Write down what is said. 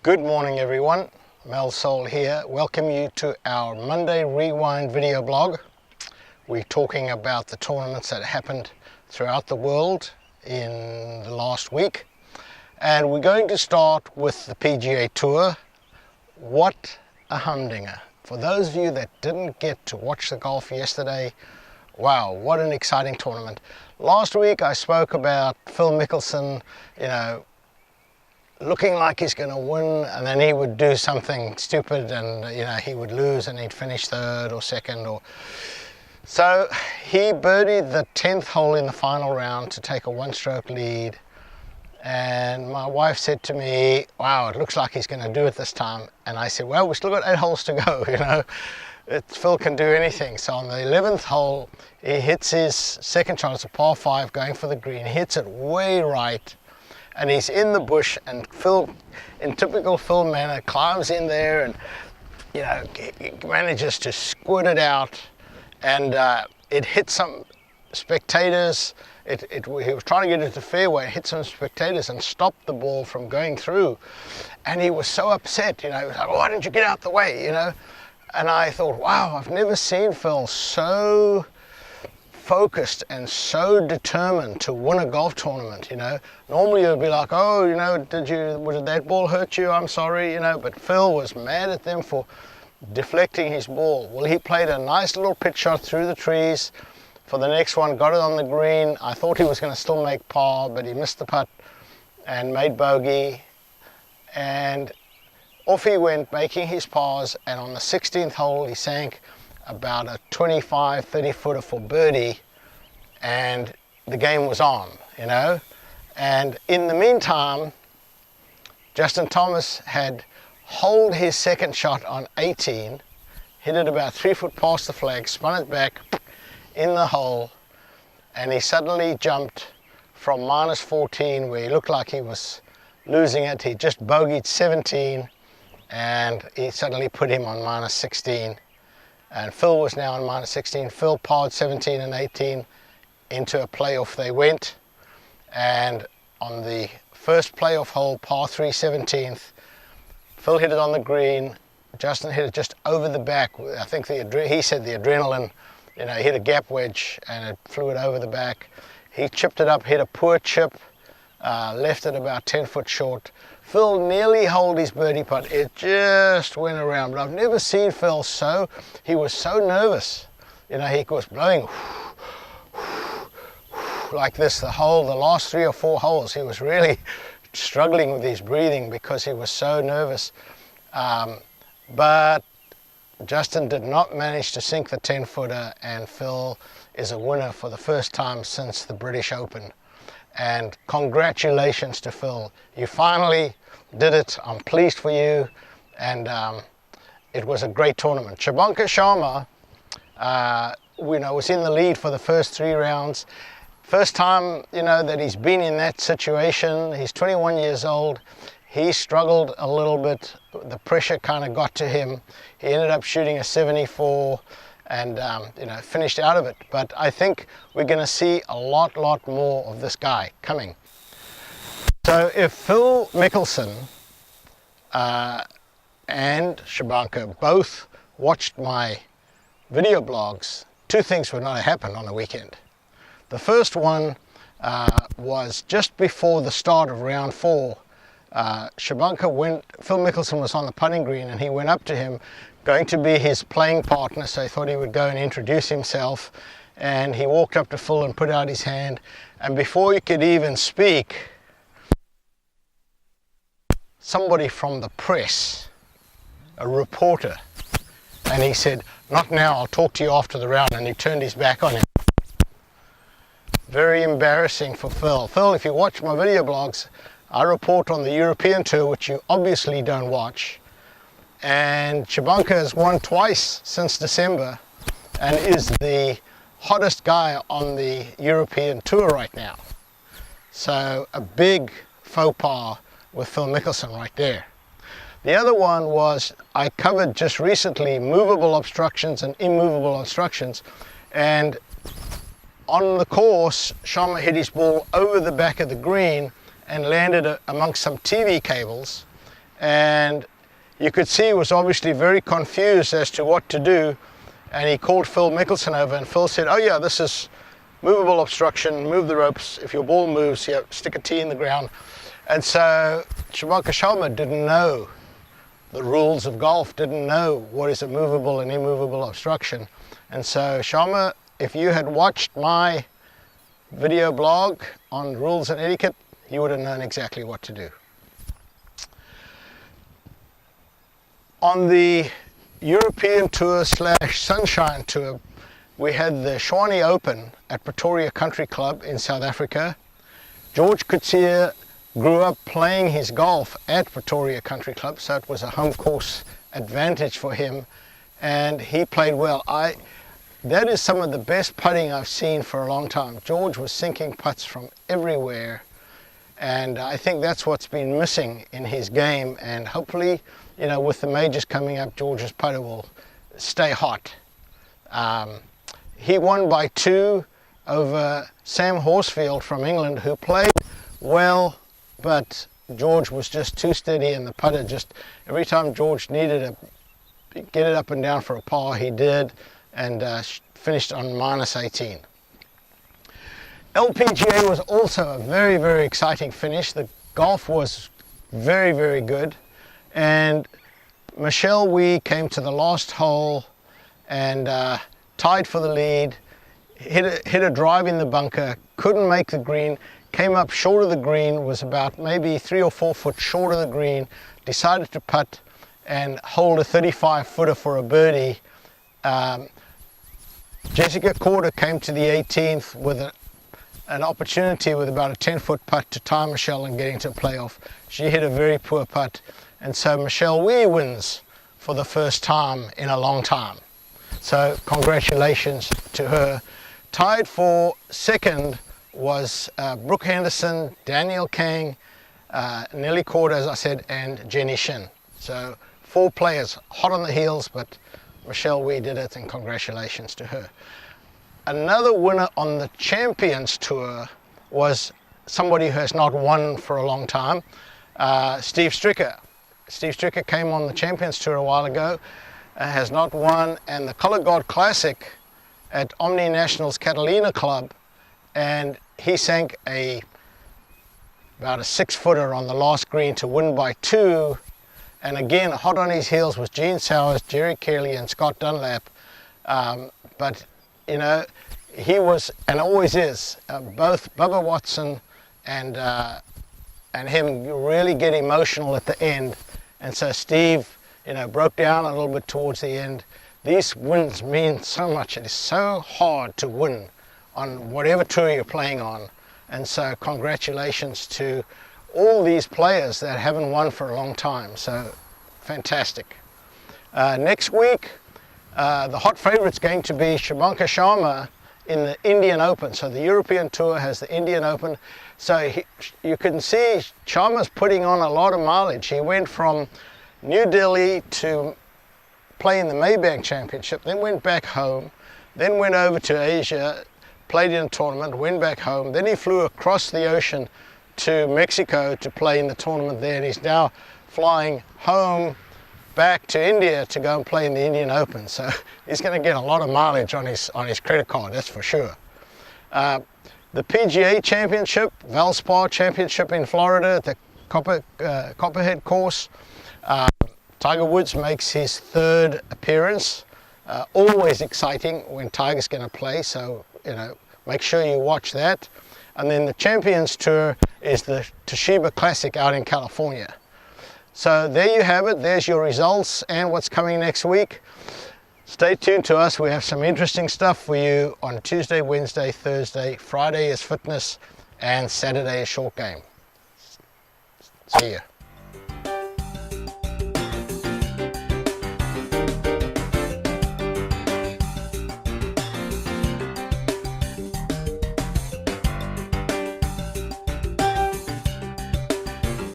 Good morning everyone, Mel Soul here. Welcome you to our Monday Rewind video blog. We're talking about the tournaments that happened throughout the world in the last week. And we're going to start with the PGA Tour. What a humdinger. For those of you that didn't get to watch the golf yesterday, wow, what an exciting tournament. Last week I spoke about Phil Mickelson, looking like he's going to win, and then he would do something stupid and he would lose and he'd finish third or second. So he birdied the 10th hole in the final round to take a one-stroke lead, and my wife said to me, wow, it looks like he's going to do it this time. And I said, well, we've still got 8 holes to go. Phil can do anything. So on the 11th hole he hits his second shot. It's a par 5 going for the green. He hits it way right, and he's in the bush, and Phil, in typical Phil manner, climbs in there and manages to squirt it out, and it hit some spectators. He was trying to get it to fairway, hit some spectators and stopped the ball from going through, and he was so upset. He was like, why didn't you get out the way? And I thought, wow, I've never seen Phil so focused and so determined to win a golf tournament. Normally you'd be like, oh, did that ball hurt you? I'm sorry, but Phil was mad at them for deflecting his ball. Well, he played a nice little pitch shot through the trees for the next one, got it on the green. I thought he was going to still make par, but he missed the putt and made bogey, and off he went making his pars. And on the 16th hole he sank about a 25-30 footer for birdie, and the game was on. And in the meantime, Justin Thomas had holed his second shot on 18, hit it about 3 foot past the flag, spun it back in the hole, and he suddenly jumped from -14, where he looked like he was losing it. He just bogeyed 17, and he suddenly put him on -16. And Phil was now on -16. Phil parred 17 and 18 into a playoff. They went, and on the first playoff hole, par 3 17th, Phil hit it on the green. Justin hit it just over the back. I think he said the adrenaline, he hit a gap wedge and it flew it over the back. He chipped it up, hit a poor chip, left it about 10 foot short. Phil nearly holed his birdie putt. It just went around. But I've never seen Phil he was so nervous. He was blowing like this the last 3 or 4 holes. He was really struggling with his breathing because he was so nervous. But Justin did not manage to sink the 10-footer, and Phil is a winner for the first time since the British Open. And congratulations to Phil. You finally did it. I'm pleased for you. And it was a great tournament. Shubhankar Sharma was in the lead for the first 3 rounds. First time that he's been in that situation. He's 21 years old. He struggled a little bit. The pressure kind of got to him. He ended up shooting a 74 and finished out of it. But I think we're going to see a lot more of this guy coming. So if Phil Mickelson and Shubhankar both watched my video blogs, 2 things would not have happened on the weekend. The first one was just before the start of round 4. Phil Mickelson was on the putting green, and he went up to him, going to be his playing partner, so he thought he would go and introduce himself. And he walked up to Phil and put out his hand, and before he could even speak, somebody from the press, a reporter, and he said, not now, I'll talk to you after the round, and he turned his back on him. Very embarrassing for Phil. Phil, if you watch my video blogs, I report on the European Tour, which you obviously don't watch. And Shubhankar has won twice since December and is the hottest guy on the European Tour right now. So a big faux pas with Phil Mickelson right there. The other one was, I covered just recently movable obstructions and immovable obstructions, and on the course, Sharma hit his ball over the back of the green and landed amongst some TV cables, and you could see he was obviously very confused as to what to do, and he called Phil Mickelson over, and Phil said, oh yeah, this is movable obstruction, move the ropes, if your ball moves, yeah, stick a tee in the ground. And so Shubhankar Sharma didn't know the rules of golf, didn't know what is a movable and immovable obstruction. And so Sharma, if you had watched my video blog on rules and etiquette, you would have known exactly what to do. On the European Tour / Sunshine Tour, we had the Shawny Open at Pretoria Country Club in South Africa. George Coetzee grew up playing his golf at Pretoria Country Club, so it was a home course advantage for him, and he played well. That is some of the best putting I've seen for a long time. George was sinking putts from everywhere, and I think that's what's been missing in his game, and hopefully, you know, with the majors coming up, George's putter will stay hot. He won by 2 over Sam Horsfield from England, who played well, but George was just too steady, and the putter just, every time George needed to get it up and down for a par, he did, and finished on -18. LPGA was also a very, very exciting finish. The golf was very, very good, and Michelle Wie came to the last hole and tied for the lead, hit a drive in the bunker, couldn't make the green, came up short of the green, was about maybe 3 or 4 foot short of the green, decided to putt and hold a 35-footer for a birdie. Jessica Korda came to the 18th with an opportunity with about a 10-foot putt to tie Michelle and getting to a playoff. She hit a very poor putt, and so Michelle Wie wins for the first time in a long time. So congratulations to her. Tied for second was Brooke Henderson, Danielle Kang, Nelly Korda, as I said, and Jenny Shin. So 4 players hot on the heels, but Michelle Wie did it, and congratulations to her. Another winner on the Champions Tour was somebody who has not won for a long time, Steve Stricker. Steve Stricker came on the Champions Tour a while ago, has not won, and the Colour Guard Classic at Omni Nationals Catalina Club, and he sank about a 6-footer on the last green to win by 2. And again, hot on his heels was Gene Sowers, Jerry Kelly, and Scott Dunlap. But you know, he was and always is. Both Bubba Watson and him really get emotional at the end. And so Steve, you know, broke down a little bit towards the end. These wins mean so much. It is so hard to win on whatever tour you're playing on. And so congratulations to all these players that haven't won for a long time. So fantastic. Next week, the hot favorite's going to be Shubhankar Sharma in the Indian Open. So the European Tour has the Indian Open. So you can see Sharma's putting on a lot of mileage. He went from New Delhi to play in the Maybank Championship, then went back home, then went over to Asia, played in a tournament, went back home, then he flew across the ocean to Mexico to play in the tournament there, and he's now flying home back to India to go and play in the Indian Open. So he's going to get a lot of mileage on his credit card, that's for sure. The PGA Championship, Valspar Championship in Florida at the Copperhead course. Tiger Woods makes his 3rd appearance. Always exciting when Tiger's going to play, so you know, make sure you watch that. And then the Champions Tour is the Toshiba Classic out in California. So there you have it. There's your results and what's coming next week. Stay tuned to us. We have some interesting stuff for you on Tuesday, Wednesday, Thursday. Friday is fitness, and Saturday is short game. See you.